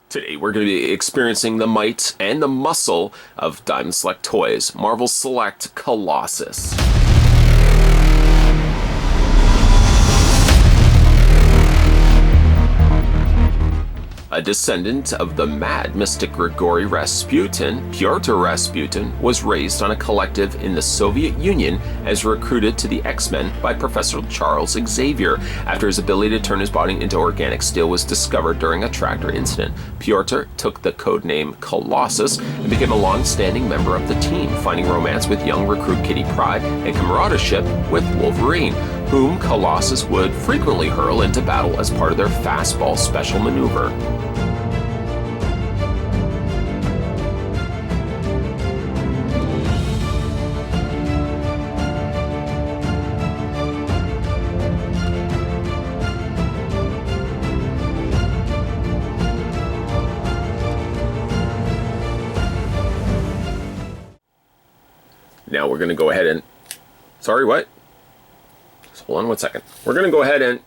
Today we're going to be experiencing the might and the muscle of Diamond Select Toys, Marvel Select Colossus. A descendant of the mad mystic Grigory Rasputin, Pyotr Rasputin was raised on a collective in the Soviet Union as recruited to the X-Men by Professor Charles Xavier after his ability to turn his body into organic steel was discovered during a tractor incident. Pyotr took the codename Colossus and became a long-standing member of the team, finding romance with young recruit Kitty Pryde and camaraderie with Wolverine, whom Colossus would frequently hurl into battle as part of their fastball special maneuver. Now we're going to go ahead and... Sorry, what? Hold on 1 second. We're going to go ahead and...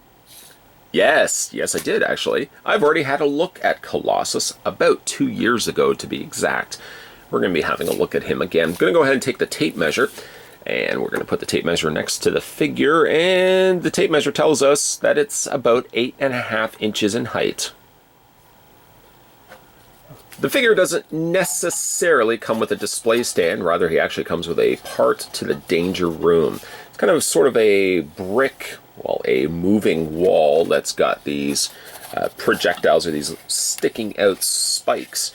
Yes, I did actually. I've already had a look at Colossus about 2 years ago to be exact. We're going to be having a look at him again. I'm going to go ahead and take the tape measure, and we're going to put the tape measure next to the figure, and the tape measure tells us that it's about 8.5 inches in height. The figure doesn't necessarily come with a display stand, rather he actually comes with a part to the danger room. It's kind of sort of a brick, well, a moving wall that's got these projectiles or these sticking out spikes.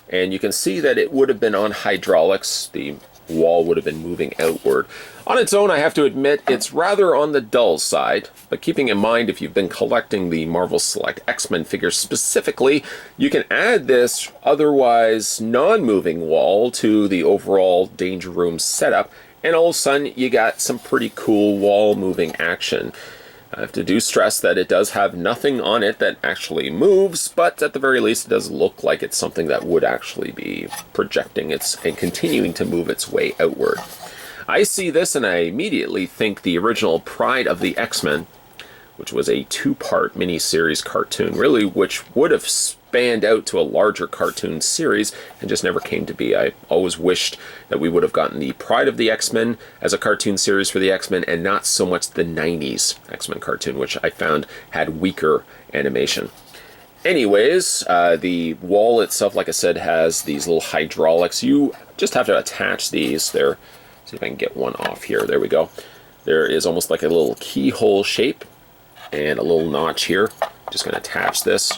And you can see that it would have been on hydraulics. The wall would have been moving outward. On its own, I have to admit, it's rather on the dull side, but keeping in mind if you've been collecting the Marvel Select X-Men figures specifically, you can add this otherwise non-moving wall to the overall Danger Room setup, and all of a sudden you got some pretty cool wall-moving action. I have to stress that it does have nothing on it that actually moves, but at the very least it does look like it's something that would actually be projecting and continuing to move its way outward. I see this and I immediately think the original Pride of the X-Men, which was a 2-part miniseries cartoon, really, which would have spanned out to a larger cartoon series and just never came to be. I always wished that we would have gotten the Pride of the X-Men as a cartoon series for the X-Men and not so much the 90s X-Men cartoon, which I found had weaker animation. Anyways, the wall itself, like I said, has these little hydraulics. You just have to attach these there. See if I can get one off here. There we go. There is almost like a little keyhole shape and a little notch here. Just going to attach this.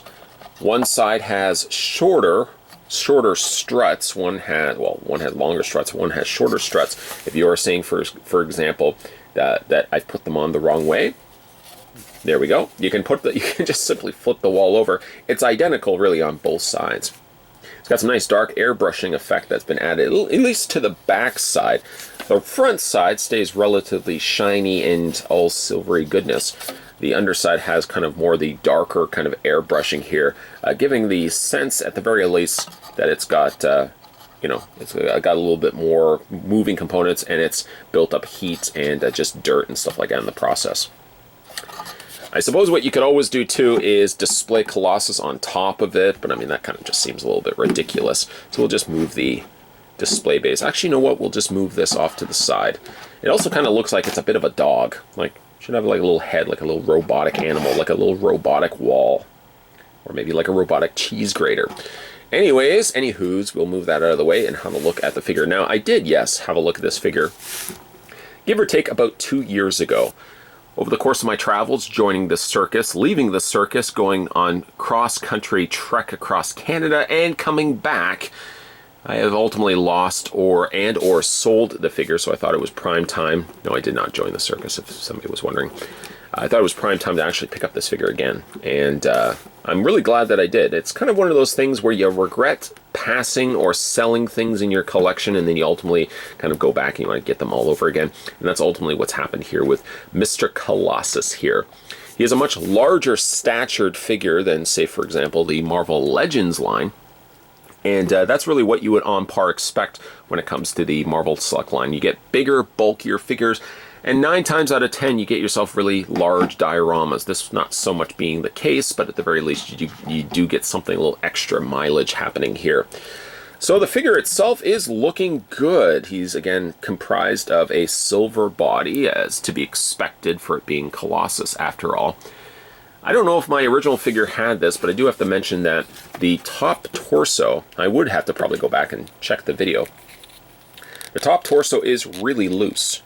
One side has shorter struts. One has longer struts. One has shorter struts. If you are saying, for example, that I've put them on the wrong way, there we go. You can just simply flip the wall over. It's identical, really, on both sides. It's got some nice dark airbrushing effect that's been added, at least to the back side. The front side stays relatively shiny and all silvery goodness. The underside has kind of more the darker kind of airbrushing here, giving the sense, at the very least, that it's got, it's got a little bit more moving components, and it's built up heat and just dirt and stuff like that in the process. I suppose what you could always do too is display Colossus on top of it, but I mean that kind of just seems a little bit ridiculous. So we'll just move the display base. Actually, you know what? We'll just move this off to the side. It also kind of looks like it's a bit of a dog. Like, should have like a little head, like a little robotic animal, like a little robotic wall, or maybe like a robotic cheese grater. Anyways, anywho's, we'll move that out of the way and have a look at the figure. Now, I did, yes, have a look at this figure, give or take about 2 years ago. Over the course of my travels, joining the circus, leaving the circus, going on cross-country trek across Canada, and coming back, I have ultimately lost or sold the figure, so I thought it was prime time. No, I did not join the circus, if somebody was wondering. I thought it was prime time to actually pick up this figure again, and I'm really glad that I did. It's kind of one of those things where you regret passing or selling things in your collection, and then you ultimately kind of go back and you want to get them all over again, and that's ultimately what's happened here with Mr. Colossus here. He is a much larger statured figure than, say, for example, the Marvel Legends line. And that's really what you would on par expect when it comes to the Marvel Select line. You get bigger, bulkier figures, And 9 times out of 10, you get yourself really large dioramas. This not so much being the case, but at the very least, you do get something a little extra mileage happening here. So the figure itself is looking good. He's, again, comprised of a silver body, as to be expected for it being Colossus, after all. I don't know if my original figure had this, but I do have to mention that the top torso, I would have to probably go back and check the video. The top torso is really loose.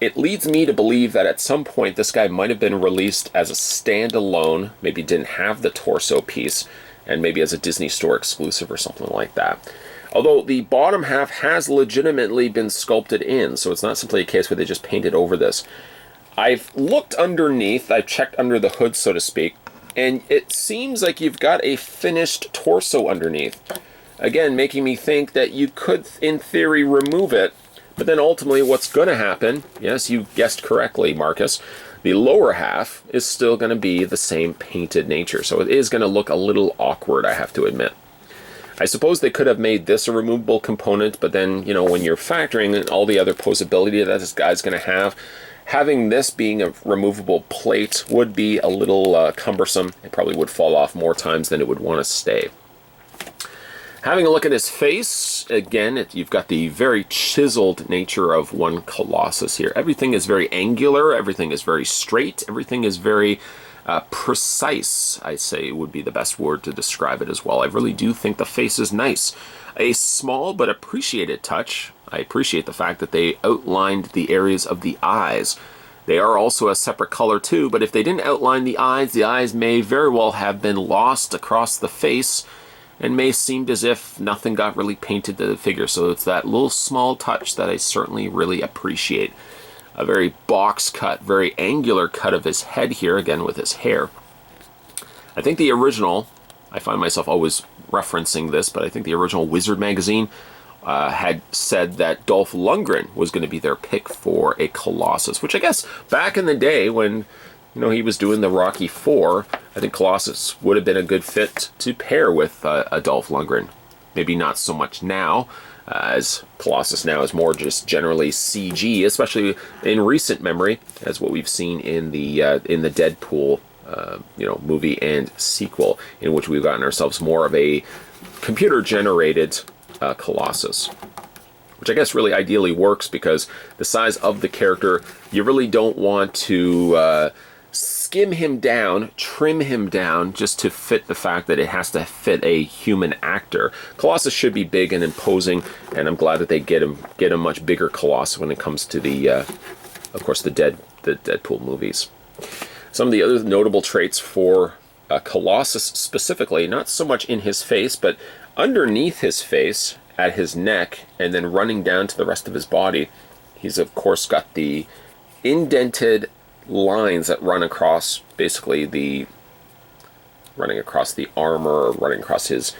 It leads me to believe that at some point this guy might have been released as a standalone, maybe didn't have the torso piece, and maybe as a Disney Store exclusive or something like that. Although the bottom half has legitimately been sculpted in, so it's not simply a case where they just painted over this. I've looked underneath, I've checked under the hood, so to speak, and it seems like you've got a finished torso underneath. Again, making me think that you could, in theory, remove it, but then ultimately what's going to happen, yes, you guessed correctly, Marcus, the lower half is still going to be the same painted nature, so it is going to look a little awkward, I have to admit. I suppose they could have made this a removable component, but then, you know, when you're factoring in all the other posability that this guy's going to have, having this being a removable plate would be a little cumbersome. It probably would fall off more times than it would want to stay. Having a look at his face, again, you've got the very chiseled nature of one Colossus here. Everything is very angular, everything is very straight, everything is very precise, I say would be the best word to describe it as well. I really do think the face is nice. A small but appreciated touch. I appreciate the fact that they outlined the areas of the eyes. They are also a separate color too, but if they didn't outline the eyes may very well have been lost across the face and may seem as if nothing got really painted to the figure. So it's that little small touch that I certainly really appreciate. A very box cut, very angular cut of his head here, again with his hair. I think the original, I find myself always referencing this, but I think the original Wizard magazine had said that Dolph Lundgren was going to be their pick for a Colossus, which I guess back in the day when, you know, he was doing the Rocky IV, I think Colossus would have been a good fit to pair with a Dolph Lundgren. Maybe not so much now, as Colossus now is more just generally CG, especially in recent memory, as what we've seen in the Deadpool movie and sequel, in which we've gotten ourselves more of a computer-generated Colossus, which I guess really ideally works because the size of the character, you really don't want to skim him down, trim him down just to fit the fact that it has to fit a human actor. Colossus should be big and imposing, and I'm glad that they get a much bigger Colossus when it comes to the, of course, the Deadpool movies. Some of the other notable traits for Colossus specifically, not so much in his face, but underneath his face, at his neck, and then running down to the rest of his body, he's of course got the indented lines that run across basically running across the armor, or running across his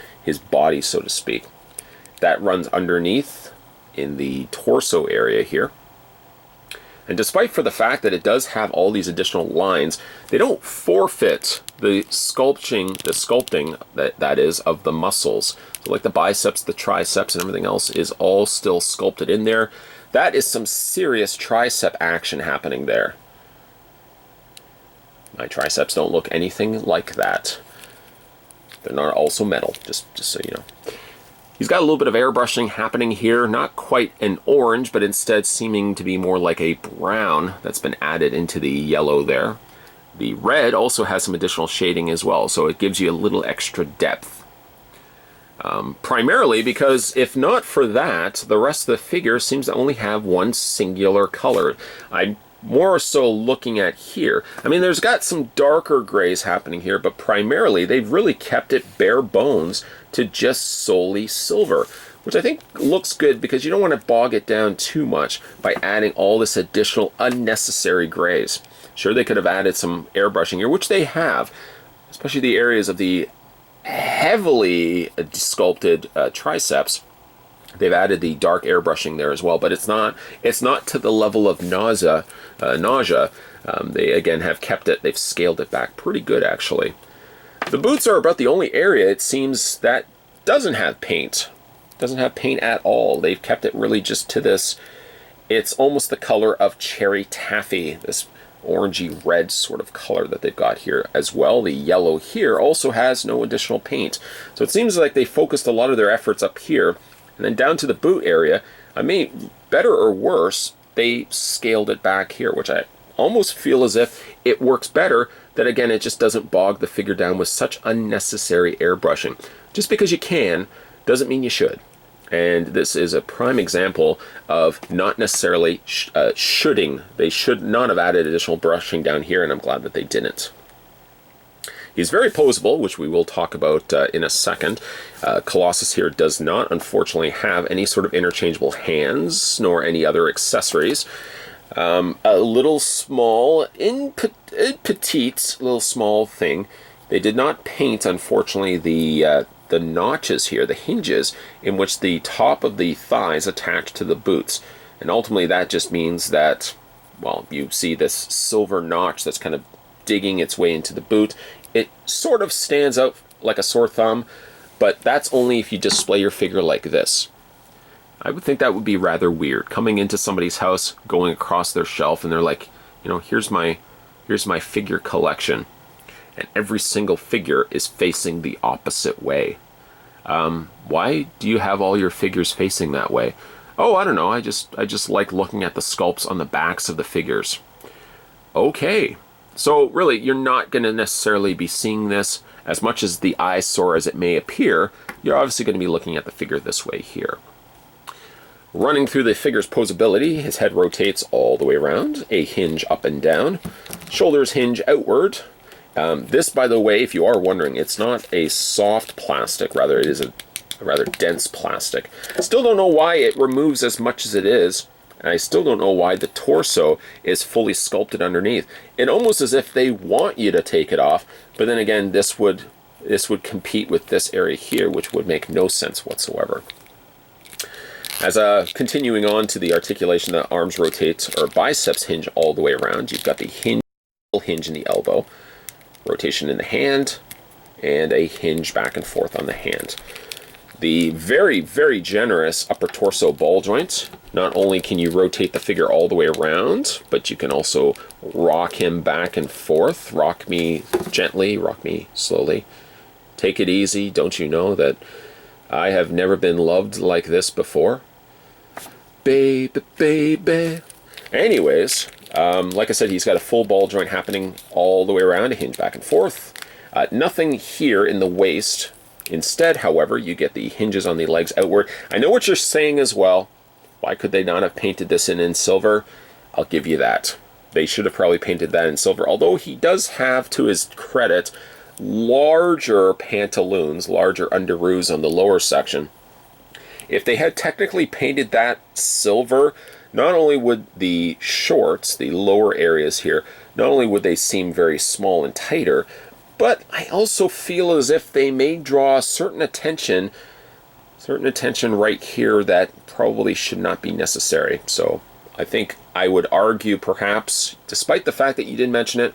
body, so to speak. That runs underneath in the torso area here. And despite for the fact that it does have all these additional lines, they don't forfeit the sculpting that is of the muscles. So like the biceps, the triceps, and everything else is all still sculpted in there. That is some serious tricep action happening there. My triceps don't look anything like that. They're not also metal, just so you know. He's got a little bit of airbrushing happening here, not quite an orange, but instead seeming to be more like a brown that's been added into the yellow there. The red also has some additional shading as well, so it gives you a little extra depth. Primarily because if not for that, the rest of the figure seems to only have one singular color. I'm more so looking at here. I mean, there's got some darker grays happening here, but primarily they've really kept it bare bones to just solely silver, which I think looks good because you don't want to bog it down too much by adding all this additional unnecessary grays. Sure, they could have added some airbrushing here, which they have, especially the areas of the heavily sculpted triceps. They've added the dark airbrushing there as well, but it's not to the level of nausea. They again have kept it. They've scaled it back pretty good, actually. The boots are about the only area it seems that doesn't have paint. Doesn't have paint at all. They've kept it really just to this It's almost the color of cherry taffy, this orangey red sort of color that they've got here as well. The yellow here also has no additional paint. So it seems like they focused a lot of their efforts up here, and then down to the boot area, I mean, better or worse, they scaled it back here, which I almost feel as if it works better. That again, it just doesn't bog the figure down with such unnecessary airbrushing. Just because you can doesn't mean you should. And this is a prime example of not necessarily shoulding. They should not have added additional brushing down here, and I'm glad that they didn't. He's very poseable, which we will talk about in a second. Colossus here does not, unfortunately, have any sort of interchangeable hands, nor any other accessories. A little small, petite, little small thing. They did not paint, unfortunately, the notches here, the hinges, in which the top of the thighs attach to the boots. And ultimately that just means that, well, you see this silver notch that's kind of digging its way into the boot. It sort of stands out like a sore thumb, but that's only if you display your figure like this. I would think that would be rather weird, coming into somebody's house, going across their shelf, and they're like, you know, here's my figure collection, and every single figure is facing the opposite way. Why do you have all your figures facing that way? Oh, I don't know. I just like looking at the sculpts on the backs of the figures. Okay. So really, you're not going to necessarily be seeing this as much as the eyesore as it may appear. You're obviously going to be looking at the figure this way here. Running through the figure's posability, his head rotates all the way around, a hinge up and down, shoulders hinge outward. This, by the way, if you are wondering, it's not a soft plastic, rather it is a rather dense plastic. I still don't know why it removes as much as it is, and I still don't know why the torso is fully sculpted underneath. It almost as if they want you to take it off, but then again, this would compete with this area here, which would make no sense whatsoever. As continuing on to the articulation, the arms rotate, or biceps hinge all the way around. You've got the hinge in the elbow, rotation in the hand, and a hinge back and forth on the hand. The very, very generous upper torso ball joint. Not only can you rotate the figure all the way around, but you can also rock him back and forth. Rock me gently, rock me slowly. Take it easy. Don't you know that I have never been loved like this before? Baby, baby. Anyways, like I said, he's got a full ball joint happening all the way around, a hinge back and forth. Nothing here in the waist. Instead, however, you get the hinges on the legs outward. I know what you're saying as well. Why could they not have painted this in silver? I'll give you that. They should have probably painted that in silver. Although he does have, to his credit, larger pantaloons, larger underoos on the lower section. If they had technically painted that silver, not only would the shorts, the lower areas here, not only would they seem very small and tighter, but I also feel as if they may draw certain attention right here that probably should not be necessary. So I think I would argue perhaps, despite the fact that you didn't mention it,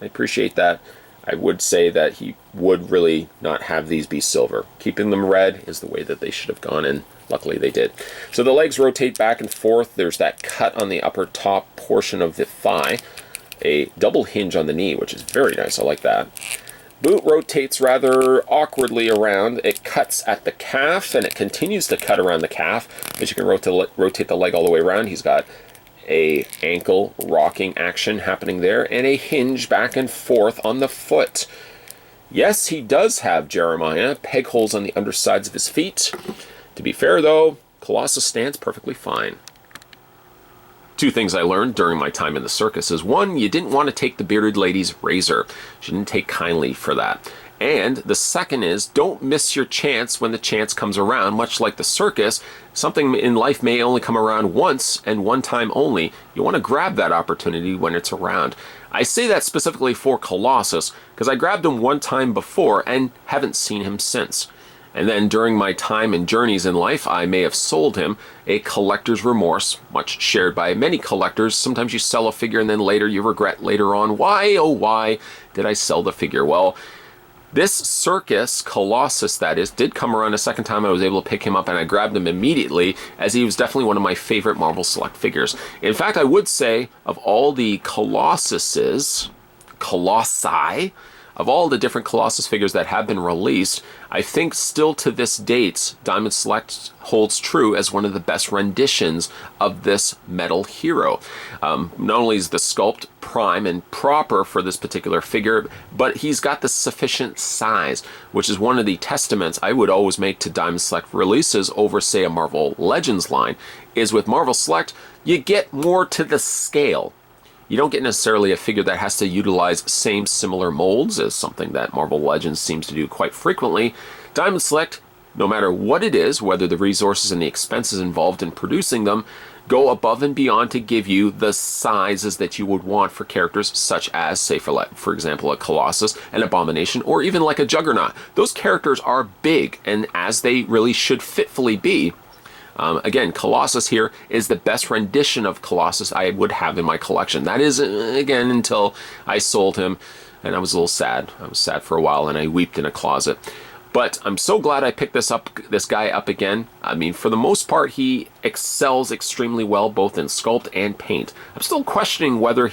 I appreciate that, I would say that he would really not have these be silver. Keeping them red is the way that they should have gone, and luckily they did. So the legs rotate back and forth. There's that cut on the upper top portion of the thigh. A double hinge on the knee, which is very nice. I like that. Boot rotates rather awkwardly around. It cuts at the calf, and it continues to cut around the calf. As you can rotate the leg all the way around, he's got a ankle rocking action happening there, and a hinge back and forth on the foot. Yes, he does have, Jeremiah, peg holes on the undersides of his feet. To be fair, though, Colossus stands perfectly fine. Two things I learned during my time in the circus is, one, you didn't want to take the bearded lady's razor. She didn't take kindly for that. And the second is, don't miss your chance when the chance comes around. Much like the circus, something in life may only come around once and one time only. You want to grab that opportunity when it's around. I say that specifically for Colossus because I grabbed him one time before and haven't seen him since. And then during my time and journeys in life, I may have sold him, a collector's remorse, much shared by many collectors. Sometimes you sell a figure and then later you regret later on, why, oh why, did I sell the figure? Well, This Circus, Colossus that is, did come around a second time. I was able to pick him up and I grabbed him immediately, as he was definitely one of my favorite Marvel Select figures. In fact, I would say of all the Colossi, of all the different Colossus figures that have been released, I think still to this date, Diamond Select holds true as one of the best renditions of this metal hero. Not only is the sculpt prime and proper for this particular figure, but he's got the sufficient size, which is one of the testaments I would always make to Diamond Select releases over, say, a Marvel Legends line, is with Marvel Select, you get more to the scale. You don't get necessarily a figure that has to utilize same similar molds as something that Marvel Legends seems to do quite frequently. Diamond Select, no matter what it is, whether the resources and the expenses involved in producing them, go above and beyond to give you the sizes that you would want for characters such as, say, for example, a Colossus, an Abomination, or even like a Juggernaut. Those characters are big, and as they really should fitfully be. Again, Colossus here is the best rendition of Colossus I would have in my collection. That is, again, until I sold him, and I was a little sad. I was sad for a while, and I wept in a closet. But I'm so glad I picked this guy up again. I mean, for the most part, he excels extremely well, both in sculpt and paint. I'm still questioning whether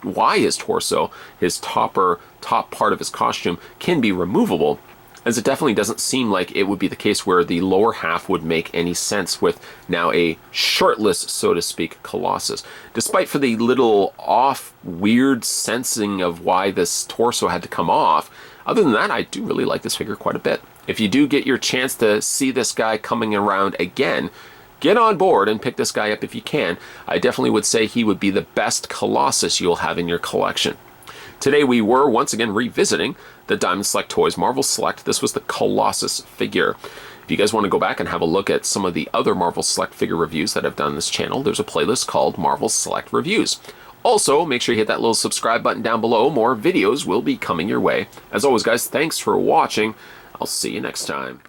why his torso, his top part of his costume, can be removable, as it definitely doesn't seem like it would be the case where the lower half would make any sense with now a shirtless, so to speak, Colossus. Despite for the little off, weird sensing of why this torso had to come off, other than that, I do really like this figure quite a bit. If you do get your chance to see this guy coming around again, get on board and pick this guy up if you can. I definitely would say he would be the best Colossus you'll have in your collection. Today we were once again revisiting the Diamond Select Toys Marvel Select. This was the Colossus figure. If you guys want to go back and have a look at some of the other Marvel Select figure reviews that I've done on this channel, there's a playlist called Marvel Select Reviews. Also, make sure you hit that little subscribe button down below. More videos will be coming your way. As always, guys, thanks for watching. I'll see you next time.